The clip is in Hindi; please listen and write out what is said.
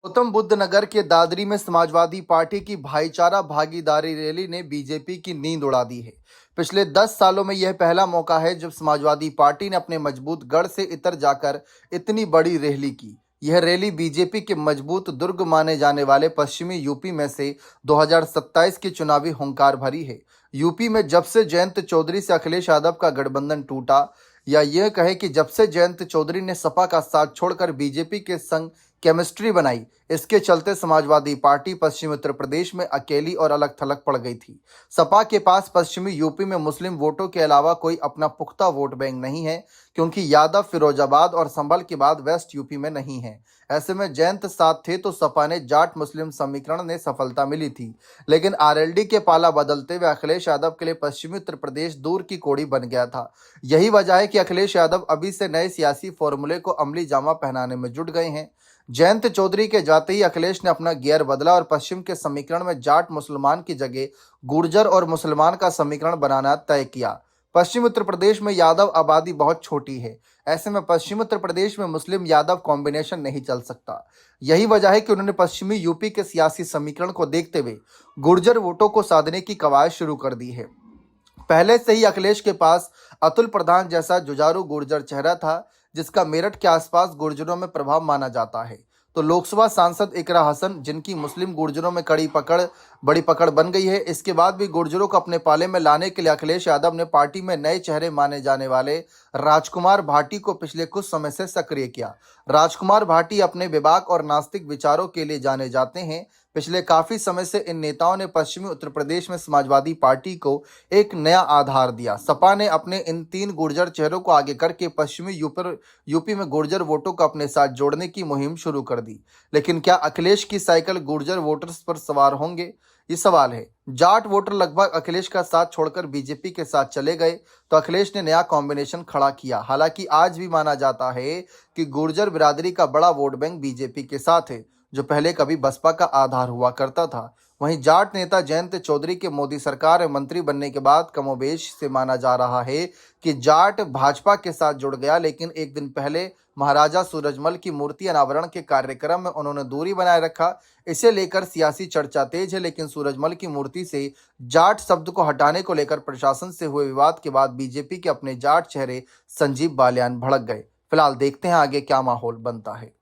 गौतम बुद्ध नगर के दादरी में समाजवादी पार्टी की भाईचारा भागीदारी रैली ने बीजेपी की नींद उड़ा दी है। पिछले 10 सालों में यह पहला मौका है जब समाजवादी पार्टी ने अपने मजबूत गढ़ से इतर जाकर इतनी बड़ी रैली की। यह रैली बीजेपी के मजबूत दुर्ग माने जाने वाले पश्चिमी यूपी में से 2027 की चुनावी हुंकार भरी है। यूपी में जब से जयंत चौधरी से अखिलेश यादव का गठबंधन टूटा, या यह कहे कि जब से जयंत चौधरी ने सपा का साथ छोड़कर बीजेपी के संग केमिस्ट्री बनाई, इसके चलते समाजवादी पार्टी पश्चिमी उत्तर प्रदेश में अकेली और अलग थलग पड़ गई थी। सपा के पास पश्चिमी यूपी में मुस्लिम वोटों के अलावा कोई अपना पुख्ता वोट बैंक नहीं है, क्योंकि यादव फिरोजाबाद और संभल के बाद वेस्ट यूपी में नहीं है। ऐसे में जयंत साथ थे तो सपा ने जाट मुस्लिम समीकरण ने सफलता मिली थी, लेकिन आरएलडी के पाला बदलते हुए अखिलेश यादव के लिए पश्चिमी उत्तर प्रदेश दूर की कोड़ी बन गया था। यही वजह है कि अखिलेश यादव अभी से नए सियासी फॉर्मूले को अमली जामा पहनाने में जुट गए हैं। जयंत चौधरी के जाते ही अखिलेश ने अपना गियर बदला और पश्चिम के समीकरण में जाट मुसलमान की जगह गुर्जर और मुसलमान का समीकरण बनाना तय किया। पश्चिम उत्तर प्रदेश में यादव आबादी बहुत छोटी है, ऐसे में पश्चिम उत्तर प्रदेश में मुस्लिम यादव कॉम्बिनेशन नहीं चल सकता। यही वजह है कि उन्होंने पश्चिमी यूपी के सियासी समीकरण को देखते हुए गुर्जर वोटों को साधने की कवायद शुरू कर दी है। पहले से ही अखिलेश के पास अतुल प्रधान जैसा जुझारू गुर्जर चेहरा था, जिसका मेरठ के आसपास गुर्जरों में प्रभाव माना जाता है। तो लोकसभा सांसद इकरा हसन, जिनकी मुस्लिम गुर्जरों में बड़ी पकड़ बन गई है, इसके बाद भी गुर्जरों को अपने पाले में लाने के लिए अखिलेश यादव ने पार्टी में नए चेहरे माने जाने वाले राजकुमार भाटी को पिछले कुछ समय से सक्रिय किया। राजकुमार भाटी अपने बेबाक और नास्तिक विचारों के लिए जाने जाते हैं। पिछले काफी समय से इन नेताओं ने पश्चिमी उत्तर प्रदेश में समाजवादी पार्टी को एक नया आधार दिया। सपा ने अपने इन 3 गुर्जर चेहरों को आगे करके पश्चिमी यूपी में गुर्जर वोटों को अपने साथ जोड़ने की मुहिम शुरू कर दी। लेकिन क्या अखिलेश की साइकिल गुर्जर वोटर्स पर सवार होंगे, ये सवाल है। जाट वोटर लगभग अखिलेश का साथ छोड़कर बीजेपी के साथ चले गए, तो अखिलेश ने नया कॉम्बिनेशन खड़ा किया। हालांकि आज भी माना जाता है कि गुर्जर बिरादरी का बड़ा वोट बैंक बीजेपी के साथ है, जो पहले कभी बसपा का आधार हुआ करता था। वहीं जाट नेता जयंत चौधरी के मोदी सरकार में मंत्री बनने के बाद कमोबेश से माना जा रहा है कि जाट भाजपा के साथ जुड़ गया, लेकिन एक दिन पहले महाराजा सूरजमल की मूर्ति अनावरण के कार्यक्रम में उन्होंने दूरी बनाए रखा। इसे लेकर सियासी चर्चा तेज है, लेकिन सूरजमल की मूर्ति से जाट शब्द को हटाने को लेकर प्रशासन से हुए विवाद के बाद बीजेपी के अपने जाट चेहरे संजीव बालियान भड़क गए। फिलहाल देखते हैं आगे क्या माहौल बनता है।